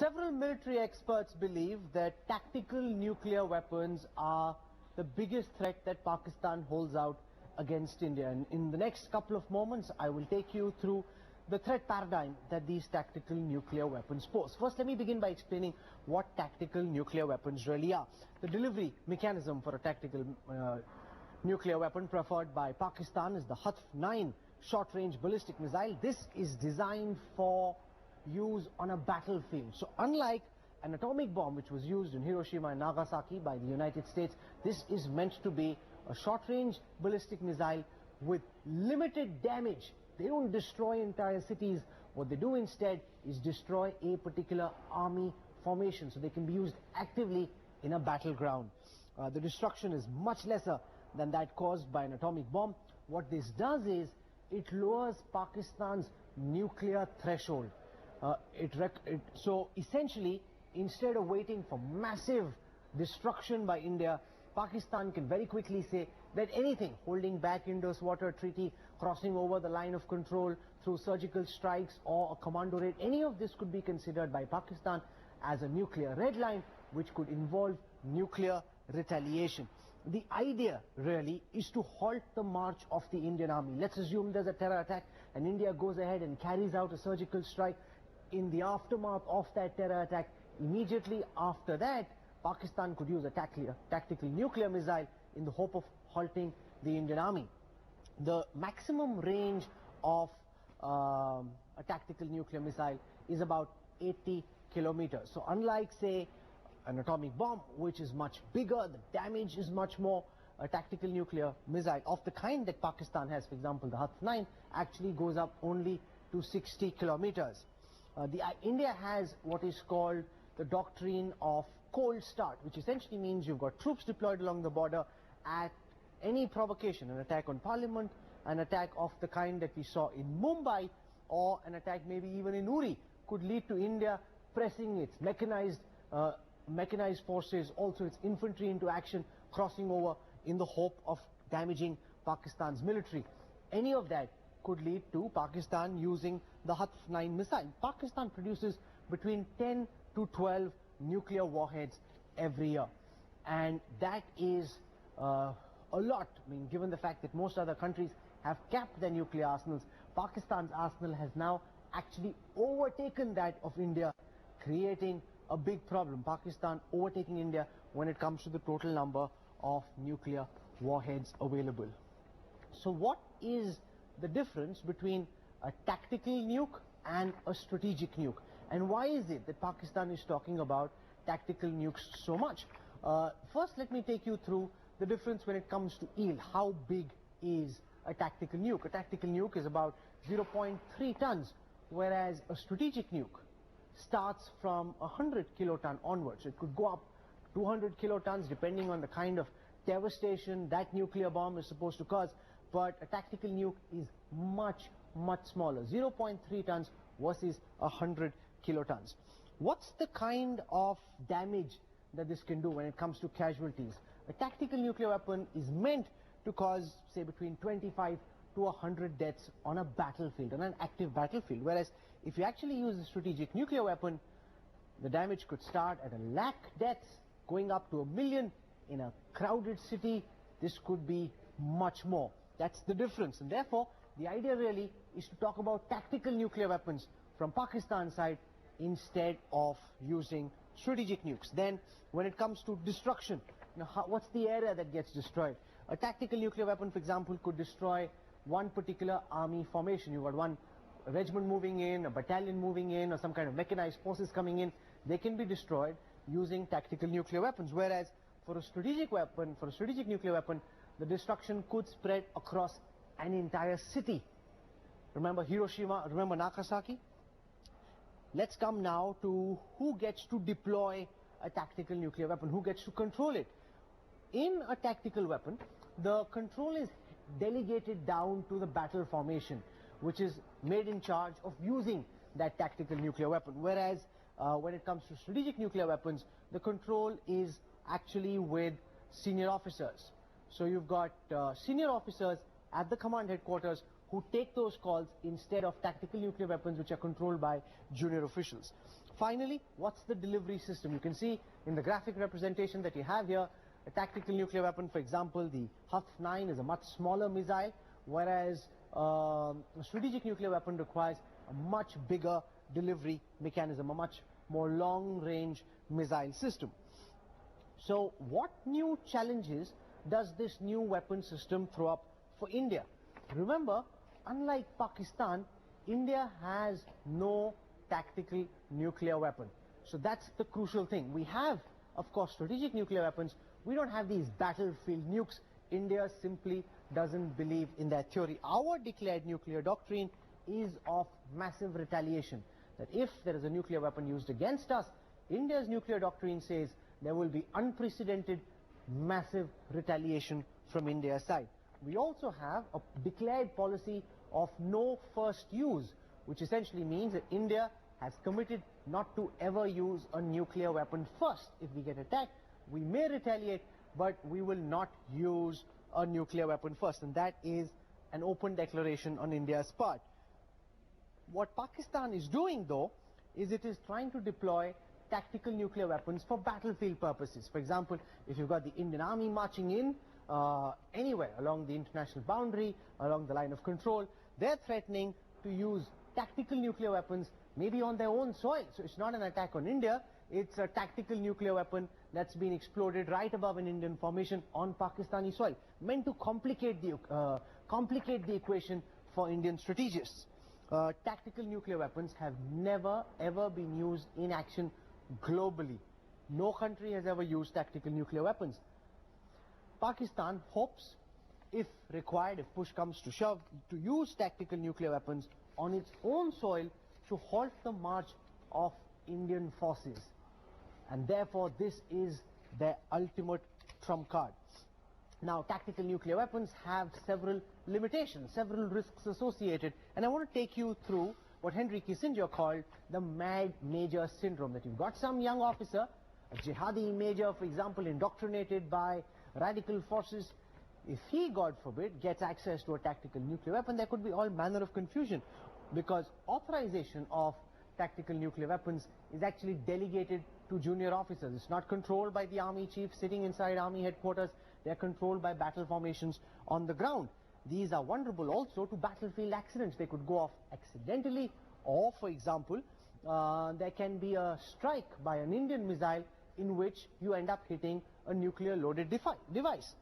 Several military experts believe that tactical nuclear weapons are the biggest threat that Pakistan holds out against India. And in the next couple of moments, I will take you through the threat paradigm that these tactical nuclear weapons pose. First, let me begin by explaining what tactical nuclear weapons really are. The delivery mechanism for a tactical nuclear weapon preferred by Pakistan is the HATF-9 short-range ballistic missile. This is designed for use on a battlefield. So unlike an atomic bomb which was used in Hiroshima and Nagasaki by the United States, this is meant to be a short-range ballistic missile with limited damage. They don't destroy entire cities. What they do instead is destroy a particular army formation, so they can be used actively in a battleground. The destruction is much lesser than that caused by an atomic bomb. What this does is it lowers Pakistan's nuclear threshold. So essentially, instead of waiting for massive destruction by India, Pakistan can very quickly say that anything holding back Indus Water Treaty, crossing over the line of control through surgical strikes or a commando raid, any of this could be considered by Pakistan as a nuclear red line, which could involve nuclear retaliation. The idea really is to halt the march of the Indian army. Let's assume there's a terror attack and India goes ahead and carries out a surgical strike. In the aftermath of that terror attack, immediately after that, Pakistan could use a tactical nuclear missile in the hope of halting the Indian army. The maximum range of a tactical nuclear missile is about 80 kilometers. So unlike, say, an atomic bomb, which is much bigger, the damage is much more, a tactical nuclear missile of the kind that Pakistan has, for example, the HATF-9, actually goes up only to 60 kilometers. India has what is called the doctrine of cold start, which essentially means you've got troops deployed along the border at any provocation, an attack on parliament, an attack of the kind that we saw in Mumbai, or an attack maybe even in Uri, could lead to India pressing its mechanized forces, also its infantry into action, crossing over in the hope of damaging Pakistan's military. Any of that could lead to Pakistan using the HATF-9 missile. Pakistan produces between 10 to 12 nuclear warheads every year, and that is a lot. I mean, given the fact that most other countries have capped their nuclear arsenals, Pakistan's arsenal has now actually overtaken that of India, creating a big problem. Pakistan overtaking India when it comes to the total number of nuclear warheads available. So what is the difference between a tactical nuke and a strategic nuke? And why is it that Pakistan is talking about tactical nukes so much? First, let me take you through the difference when it comes to yield. How big is a tactical nuke? A tactical nuke is about 0.3 tons, whereas a strategic nuke starts from 100 kiloton onwards. It could go up 200 kilotons depending on the kind of devastation that nuclear bomb is supposed to cause. But a tactical nuke is much smaller, 0.3 tons versus 100 kilotons. What's the kind of damage that this can do when it comes to casualties? A tactical nuclear weapon is meant to cause, say, between 25 to 100 deaths on a battlefield, on an active battlefield. Whereas if you actually use a strategic nuclear weapon, the damage could start at 1 lakh deaths, going up to 1 million in a crowded city. This could be much more. That's the difference, and therefore the idea really is to talk about tactical nuclear weapons from Pakistan's side instead of using strategic nukes. Then when it comes to destruction, what's the area that gets destroyed? A tactical nuclear weapon, for example, could destroy one particular army formation. You've got one regiment moving in, a battalion moving in, or some kind of mechanized forces coming in. They can be destroyed using tactical nuclear weapons, whereas for a strategic weapon, for a strategic nuclear weapon, the destruction could spread across an entire city. Remember Hiroshima, remember Nagasaki? Let's come now to who gets to deploy a tactical nuclear weapon, who gets to control it. In a tactical weapon, the control is delegated down to the battle formation, which is made in charge of using that tactical nuclear weapon. Whereas when it comes to strategic nuclear weapons, the control is actually with senior officers. So you've got senior officers at the command headquarters who take those calls instead of tactical nuclear weapons which are controlled by junior officials. Finally, what's the delivery system? You can see in the graphic representation that you have here, a tactical nuclear weapon, for example, the HUF-9 is a much smaller missile, whereas a strategic nuclear weapon requires a much bigger delivery mechanism, a much more long-range missile system. So what new challenges does this new weapon system throw up for India? Remember, unlike Pakistan, India has no tactical nuclear weapon. So that's the crucial thing. We have, of course, strategic nuclear weapons. We don't have these battlefield nukes. India simply doesn't believe in that theory. Our declared nuclear doctrine is of massive retaliation. That if there is a nuclear weapon used against us, India's nuclear doctrine says there will be unprecedented, massive retaliation from India's side. We also have a declared policy of no first use, which essentially means that India has committed not to ever use a nuclear weapon first. If we get attacked, we may retaliate, but we will not use a nuclear weapon first. And that is an open declaration on India's part. What Pakistan is doing, though, is it is trying to deploy tactical nuclear weapons for battlefield purposes. For example, if you've got the Indian Army marching in anywhere along the international boundary, along the line of control, they're threatening to use tactical nuclear weapons maybe on their own soil. So it's not an attack on India, it's a tactical nuclear weapon that's been exploded right above an Indian formation on Pakistani soil, meant to complicate the equation for Indian strategists. Tactical nuclear weapons have never ever been used in action globally. No country has ever used tactical nuclear weapons. Pakistan hopes, if required, if push comes to shove, to use tactical nuclear weapons on its own soil to halt the march of Indian forces. And therefore this is their ultimate trump card. Now, tactical nuclear weapons have several limitations, several risks associated, and I want to take you through what Henry Kissinger called the mad major syndrome. That you've got some young officer, a jihadi major, for example, indoctrinated by radical forces. If he, God forbid, gets access to a tactical nuclear weapon, there could be all manner of confusion, because authorization of tactical nuclear weapons is actually delegated to junior officers. It's not controlled by the army chief sitting inside army headquarters. They're controlled by battle formations on the ground. These are vulnerable also to battlefield accidents. They could go off accidentally, or, for example, there can be a strike by an Indian missile in which you end up hitting a nuclear loaded device.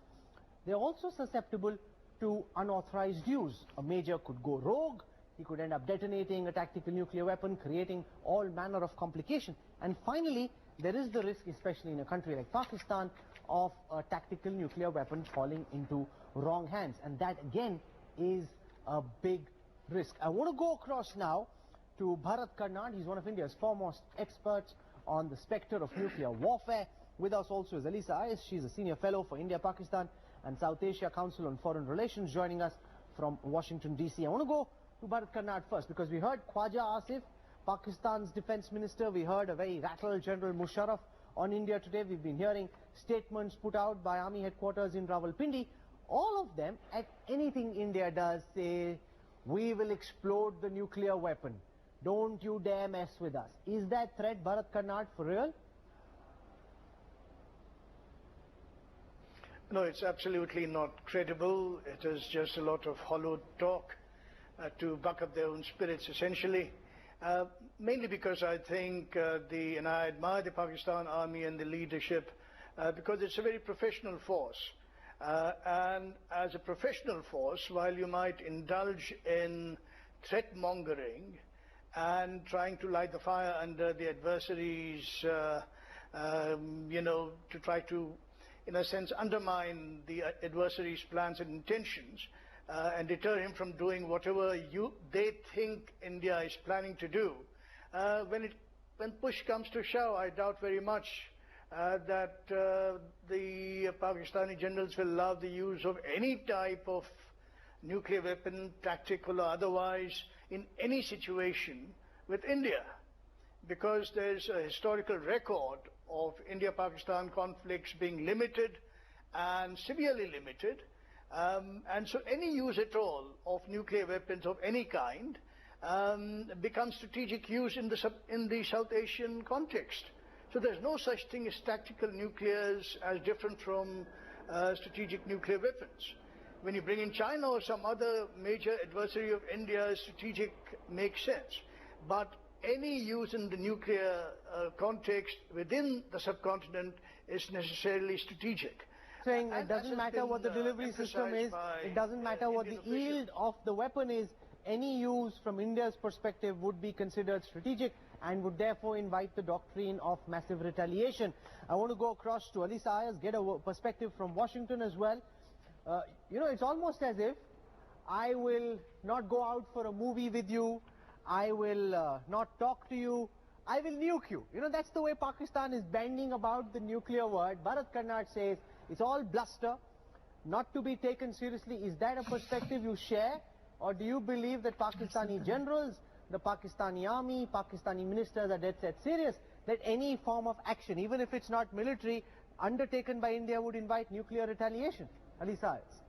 They're also susceptible to unauthorized use. A major could go rogue. He could end up detonating a tactical nuclear weapon, creating all manner of complication. And finally, there is the risk, especially in a country like Pakistan, of a tactical nuclear weapon falling into wrong hands. And that, again, is a big risk. I want to go across now to Bharat Karnad. He's one of India's foremost experts on the spectre of nuclear warfare. With us also is Alisa Ayes. She's a senior fellow for India, Pakistan and South Asia Council on Foreign Relations, joining us from Washington, D.C. I want to go to Bharat Karnad first, because we heard Khwaja Asif, Pakistan's defense minister. We heard a very rattled General Musharraf on India today. We've been hearing statements put out by army headquarters in Rawalpindi. All of them, at anything India does, say, we will explode the nuclear weapon. Don't you dare mess with us. Is that threat, Bharat Karnad, for real? No, it's absolutely not credible. It is just a lot of hollow talk to buck up their own spirits, essentially. Mainly because I think and I admire the Pakistan Army and the leadership because it's a very professional force. And as a professional force, while you might indulge in threat mongering and trying to light the fire under the adversaries, to try to, in a sense, undermine the adversary's plans and intentions, and deter him from doing whatever they think India is planning to do. When push comes to shove, I doubt very much that the Pakistani generals will allow the use of any type of nuclear weapon, tactical or otherwise, in any situation with India, because there's a historical record of India-Pakistan conflicts being limited and severely limited. And so any use at all of nuclear weapons of any kind becomes strategic use in the South Asian context. So there's no such thing as tactical nuclears as different from strategic nuclear weapons. When you bring in China or some other major adversary of India, strategic makes sense. But any use in the nuclear context within the subcontinent is necessarily strategic. Saying it doesn't matter what the delivery system is, it doesn't matter what the yield of the weapon is, any use from India's perspective would be considered strategic and would therefore invite the doctrine of massive retaliation. I want to go across to Ali Sayers, get a perspective from Washington as well. You know, it's almost as if I will not go out for a movie with you, I will not talk to you, I will nuke you. You know, that's the way Pakistan is banding about the nuclear word. Bharat Karnad says it's all bluster, not to be taken seriously. Is that a perspective you share? Or do you believe that Pakistani generals, the Pakistani army, Pakistani ministers are dead set serious that any form of action, even if it's not military, undertaken by India would invite nuclear retaliation? Ali Sayers.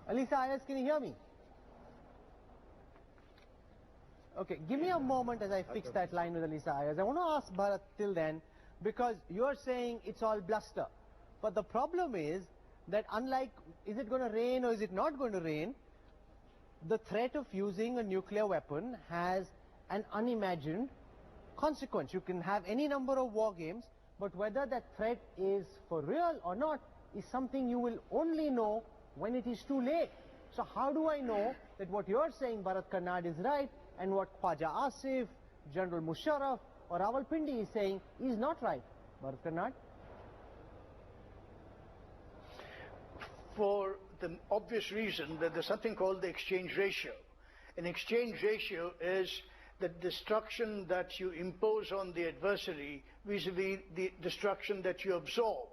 Ali Sayers, can you hear me? Okay, give me a moment as I fix that line with Ali Sayers. I want to ask Bharat till then, because you're saying it's all bluster. But the problem is that unlike, is it going to rain or is it not going to rain, the threat of using a nuclear weapon has an unimagined consequence. You can have any number of war games, but whether that threat is for real or not is something you will only know when it is too late. So how do I know that what you're saying, Bharat Karnad, is right, and what Khwaja Asif, General Musharraf or Rawalpindi is saying is not right? Bharat Karnad? For the obvious reason that there's something called the exchange ratio. An exchange ratio is the destruction that you impose on the adversary vis-a-vis the destruction that you absorb.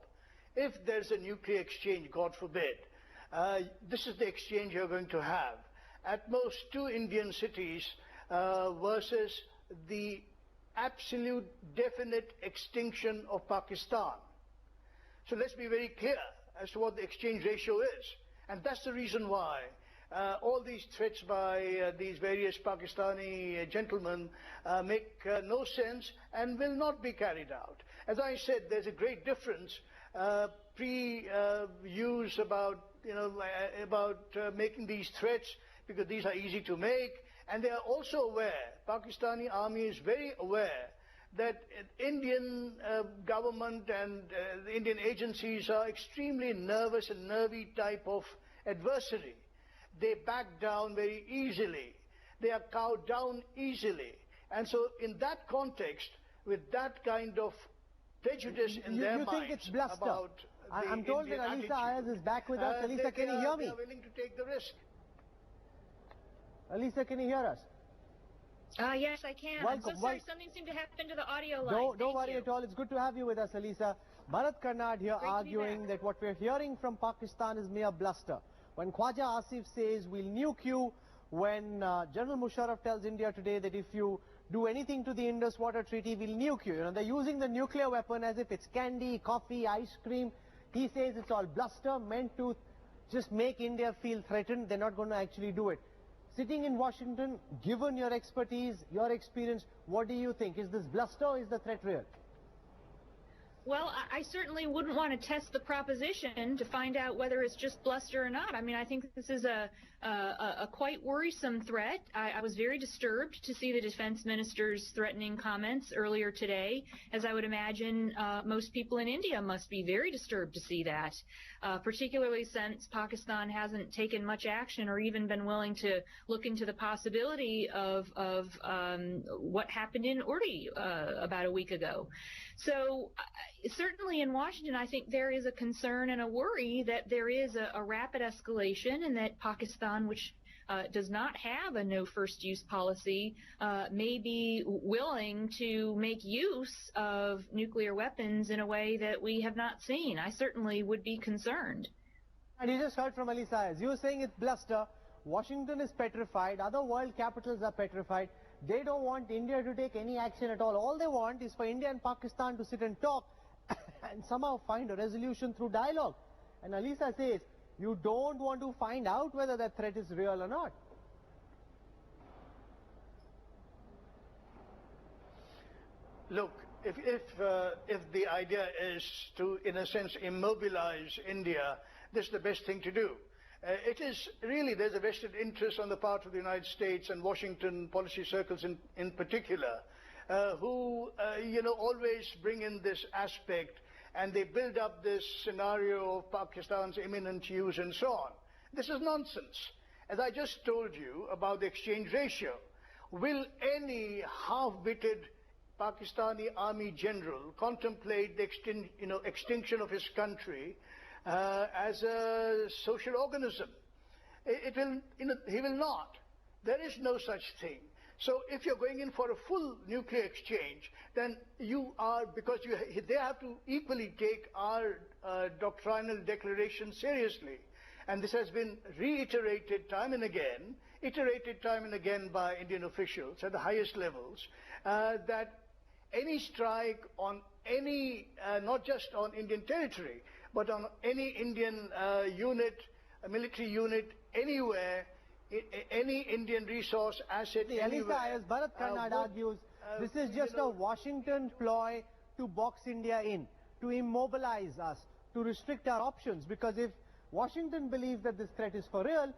If there's a nuclear exchange, God forbid, this is the exchange you're going to have. At most 2 Indian cities versus the absolute definite extinction of Pakistan. So let's be very clear as to what the exchange ratio is. And that's the reason why all these threats by these various Pakistani gentlemen make no sense and will not be carried out. As I said, there's a great difference pre-use about making these threats, because these are easy to make, and they are also aware, Pakistani army is very aware that Indian government and the Indian agencies are extremely nervous and nervy type of adversary. They back down very easily. They are cowed down easily. And so in that context, with that kind of prejudice in their minds, think it's bluster? About I'm told that Alisa Ayaz is back with us. Alisa, can you hear me? They are willing to take the risk. Alisa, can you hear us? Yes, I can. I'm so sorry. Something seemed to happen to the audio line. Don't worry at all. It's good to have you with us, Alisa. Bharat Karnad here arguing that what we're hearing from Pakistan is mere bluster. When Khwaja Asif says we'll nuke you, when General Musharraf tells India today that if you do anything to the Indus Water Treaty, we'll nuke you. You know, they're using the nuclear weapon as if it's candy, coffee, ice cream. He says it's all bluster meant to just make India feel threatened. They're not going to actually do it. Sitting in Washington, given your expertise, your experience, what do you think? Is this bluster or is the threat real? Well, I certainly wouldn't want to test the proposition to find out whether it's just bluster or not. I mean, I think this is a quite worrisome threat. I was very disturbed to see the defense minister's threatening comments earlier today, as I would imagine most people in India must be very disturbed to see that, particularly since Pakistan hasn't taken much action or even been willing to look into the possibility of what happened in Uri about a week ago. So certainly in Washington, I think there is a concern and a worry that there is a rapid escalation and that Pakistan, which does not have a no first use policy, may be willing to make use of nuclear weapons in a way that we have not seen. I certainly would be concerned. And you just heard from Ali Sayers. You were saying it's bluster. Washington is petrified. Other world capitals are petrified. They don't want India to take any action at all. All they want is for India and Pakistan to sit and talk and somehow find a resolution through dialogue. And Alisa says, you don't want to find out whether that threat is real or not. Look, if the idea is to, in a sense, immobilize India, this is the best thing to do. It is really, there's a vested interest on the part of the United States and Washington policy circles in particular, who, always bring in this aspect, and they build up this scenario of Pakistan's imminent use and so on. This is nonsense. As I just told you about the exchange ratio, will any half-witted Pakistani army general contemplate the extinction of his country as a social organism? He will not. There is no such thing. So if you're going in for a full nuclear exchange, then you are, because they have to equally take our doctrinal declaration seriously. And this has been reiterated time and again, by Indian officials at the highest levels, that any strike on any, not just on Indian territory, but on any Indian unit, a military unit, anywhere, any Indian resource asset anywhere. Alisa, as Bharat Karnad argues, this is just a Washington ploy to box India in, to immobilize us, to restrict our options. Because if Washington believes that this threat is for real,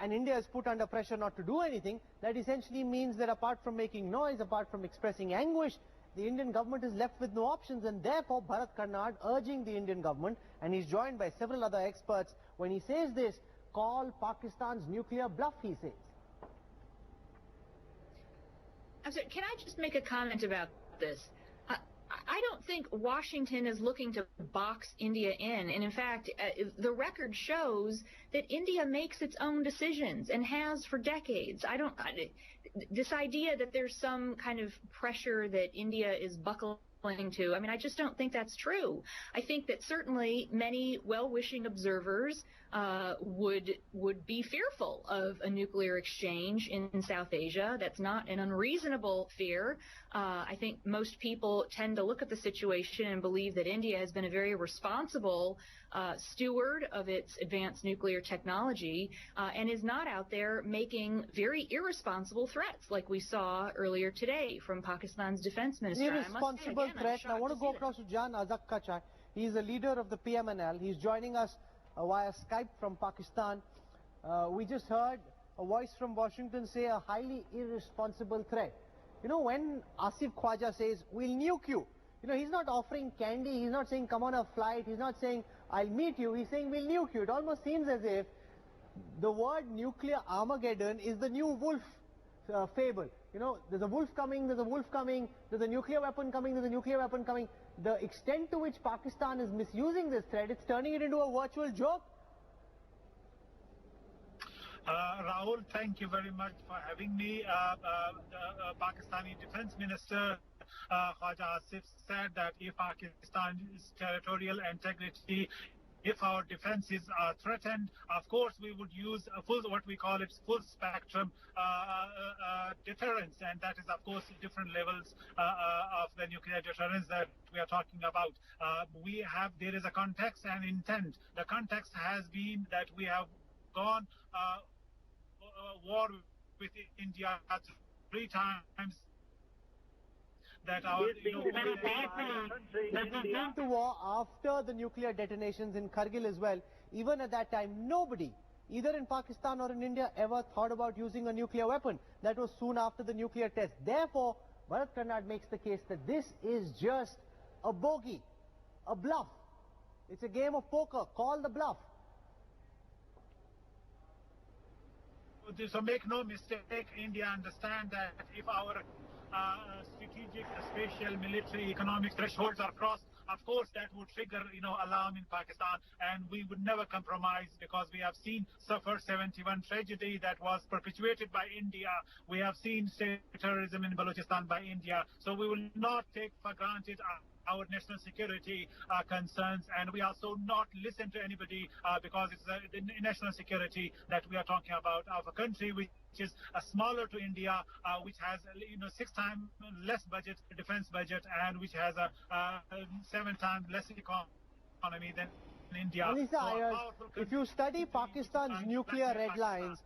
and India is put under pressure not to do anything, that essentially means that apart from making noise, apart from expressing anguish, the Indian government is left with no options. And therefore, Bharat Karnad urging the Indian government, and he's joined by several other experts, when he says this, call Pakistan's nuclear bluff, he says. I'm sorry, can I just make a comment about this? I don't think Washington is looking to box India in. And in fact, the record shows that India makes its own decisions and has for decades. This idea that there's some kind of pressure that India is buckling to, I just don't think that's true. I think that certainly many well-wishing observers would be fearful of a nuclear exchange in South Asia. That's not an unreasonable fear. I think most people tend to look at the situation and believe that India has been a very responsible steward of its advanced nuclear technology and is not out there making very irresponsible threats like we saw earlier today from Pakistan's defense minister. Irresponsible threat. I want to go across to Jan Azak Kachai. He's the leader of the PMNL. He's joining us via Skype from Pakistan. We just heard a voice from Washington say a highly irresponsible threat. When Asif Khwaja says, we'll nuke you, he's not offering candy, he's not saying come on a flight, he's not saying I'll meet you, he's saying we'll nuke you. It almost seems as if the word nuclear Armageddon is the new wolf fable. There's a wolf coming, there's a nuclear weapon coming, there's a nuclear weapon coming. The extent to which Pakistan is misusing this threat, it's turning it into a virtual joke. Rahul, thank you very much for having me. The Pakistani Defense Minister Khwaja Asif said that if Pakistan's territorial integrity, if our defenses are threatened, of course we would use a full spectrum deterrence, and that is of course different levels of the nuclear deterrence that we are talking about. There is a context and intent. The context has been that we have gone war with India 3 times. That our We've been to war after the nuclear detonations in Kargil as well. Even at that time, nobody, either in Pakistan or in India, ever thought about using a nuclear weapon. That was soon after the nuclear test. Therefore, Bharat Karnad makes the case that this is just a bogey, a bluff. It's a game of poker. Call the bluff. So make no mistake, India understand that if our strategic, spatial, military, economic thresholds are crossed, of course that would trigger, alarm in Pakistan, and we would never compromise, because we have seen suffer 71 tragedy that was perpetuated by India. We have seen state terrorism in Balochistan by India, so we will not take for granted our national security concerns, and we also not listen to anybody because it's the national security that we are talking about of a country which is smaller to India, which has 6 times less budget, defense budget, and which has a 7 times less economy than India. Alisa Ayers, if you study Pakistan's nuclear red lines,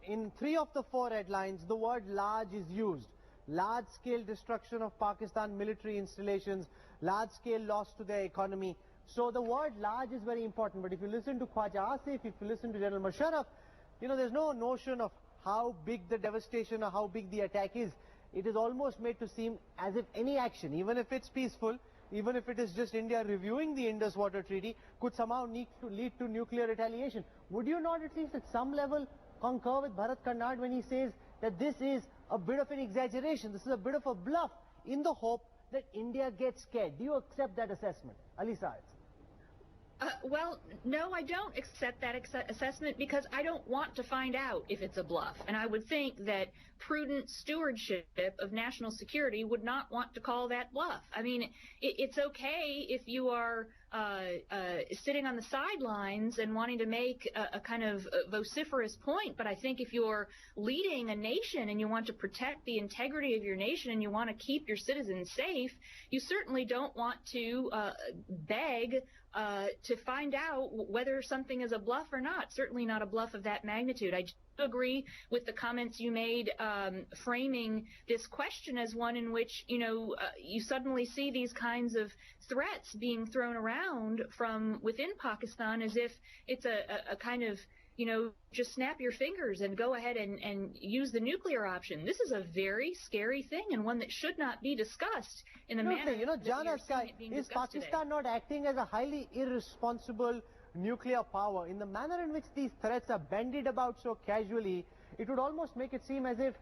in 3 of the 4 red lines, the word large is used. Large-scale destruction of Pakistan military installations, large-scale loss to their economy. So the word large is very important. But if you listen to Khwaja Asif, if you listen to General Musharraf, there's no notion of how big the devastation or how big the attack is. It is almost made to seem as if any action, even if it's peaceful, even if it is just India reviewing the Indus Water Treaty, could somehow lead to nuclear retaliation. Would you not at least at some level concur with Bharat Karnad when he says that this is a bit of an exaggeration, this is a bit of a bluff in the hope that India gets scared? Do you accept that assessment? Alisa Ayers. Well, no, I don't accept that assessment because I don't want to find out if it's a bluff. And I would think that prudent stewardship of national security would not want to call that bluff. I mean, it's okay if you are sitting on the sidelines and wanting to make a kind of vociferous point, but I think if you're leading a nation and you want to protect the integrity of your nation and you want to keep your citizens safe, you certainly don't want to beg to find out whether something is a bluff or not. Certainly not a bluff of that magnitude. I do agree with the comments you made framing this question as one in which, you suddenly see these kinds of threats being thrown around from within Pakistan as if it's a kind of, just snap your fingers and go ahead and use the nuclear option. This is a very scary thing and one that should not be discussed in the manner that Jana Sky, is Pakistan today. not acting as a highly irresponsible nuclear power? In the manner in which these threats are bandied about so casually, it would almost make it seem as if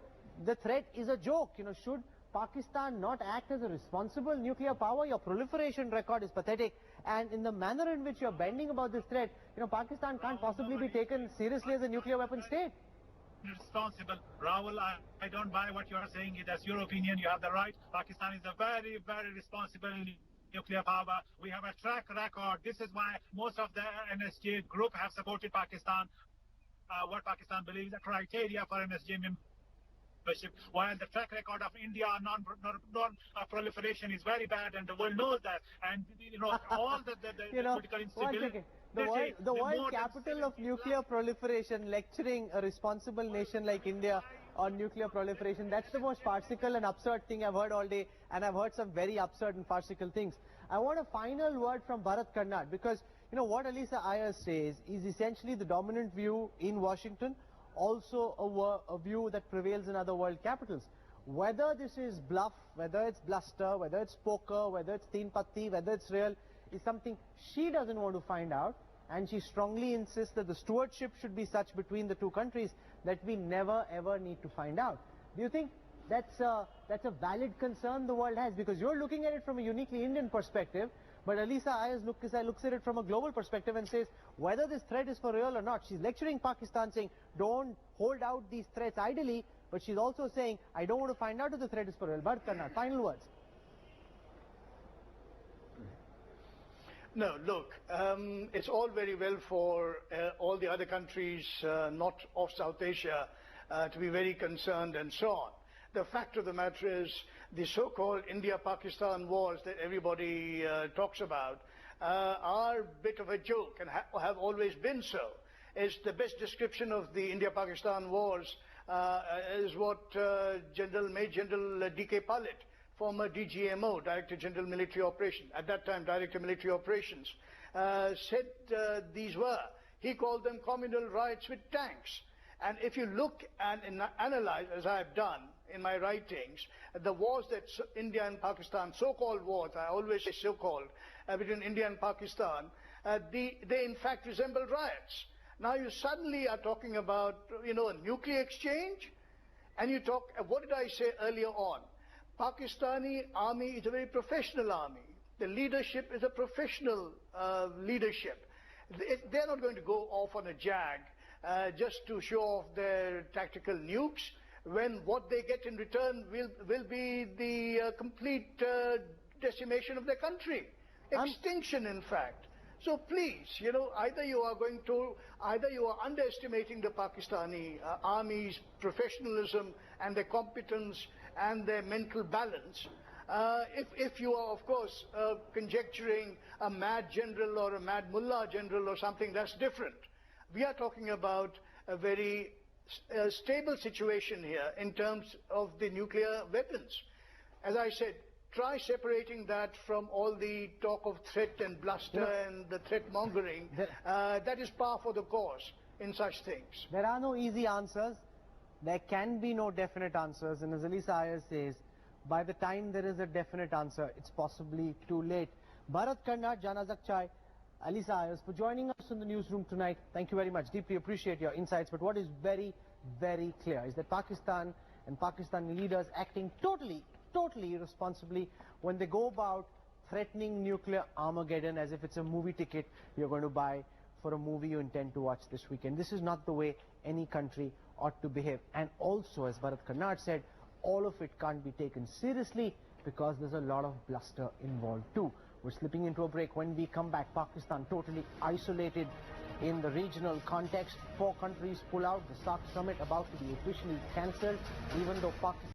the threat is a joke. Should Pakistan not act as a responsible nuclear power? Your proliferation record is pathetic, and in the manner in which you're bending about this threat, Pakistan can't possibly be taken seriously as a nuclear weapon state. Responsible. Rahul, I don't buy what you are saying. That's your opinion. You have the right. Pakistan is a very, very responsible nuclear power. We have a track record. This is why most of the NSJ group have supported Pakistan. What Pakistan believes the criteria for NSJ membership, while the track record of India non-proliferation is very bad, and the world knows that. And all the political instability. The world capital of nuclear proliferation lecturing a responsible nation like India on nuclear proliferation, that's the most farcical and absurd thing I've heard all day, and I've heard some very absurd and farcical things. I want a final word from Bharat Karnad, because what Alisa Ayers says is essentially the dominant view in Washington, also a view that prevails in other world capitals. Whether this is bluff, whether it's bluster, whether it's poker, whether it's teen patti, whether it's real, is something she doesn't want to find out, and she strongly insists that the stewardship should be such between the two countries that we never ever need to find out. Do you think that's a valid concern the world has? Because you're looking at it from a uniquely Indian perspective, but Alisa Ayers looks at it from a global perspective and says whether this threat is for real or not. She's lecturing Pakistan saying don't hold out these threats idly, but she's also saying I don't want to find out if the threat is for real. Bharat Karnad, final words. No, look, it's all very well for all the other countries not of South Asia to be very concerned and so on. The fact of the matter is the so-called India-Pakistan wars that everybody talks about are a bit of a joke and have always been so. It's the best description of the India-Pakistan wars is what Major General D.K. Palit, former DGMO, Director General Military Operations, at that time Director Military Operations, said these were. He called them communal riots with tanks. And if you look and analyze, as I have done in my writings, the wars that India and Pakistan, so-called wars, I always say so-called, between India and Pakistan, they in fact resemble riots. Now you suddenly are talking about, a nuclear exchange, and you talk, what did I say earlier on? Pakistani army is a very professional army. The leadership is a professional leadership. They're not going to go off on a jag just to show off their tactical nukes, when what they get in return will be the complete decimation of their country. Extinction, in fact. So please, either you are underestimating the Pakistani army's professionalism and their competence and their mental balance. If you are, of course, conjecturing a mad general or a mad mullah general or something, that's different. We are talking about a very stable situation here in terms of the nuclear weapons. As I said, try separating that from all the talk of threat and bluster and the threat mongering. That is par for the course in such things. There are no easy answers. There can be no definite answers. And as Alisa Ayers says, by the time there is a definite answer, it's possibly too late. Bharat, Karnad, Jana Zakchai, Alisa Ayers, for joining us in the newsroom tonight. Thank you very much. Deeply appreciate your insights. But what is very, very clear is that Pakistan and Pakistani leaders acting totally irresponsibly when they go about threatening nuclear Armageddon as if it's a movie ticket you're going to buy for a movie you intend to watch this weekend. This is not the way any country ought to behave. And also, as Bharat Karnad said, all of it can't be taken seriously because there's a lot of bluster involved too. We're slipping into a break. When we come back, Pakistan totally isolated in the regional context. 4 countries pull out. The SAARC summit about to be officially cancelled, even though Pakistan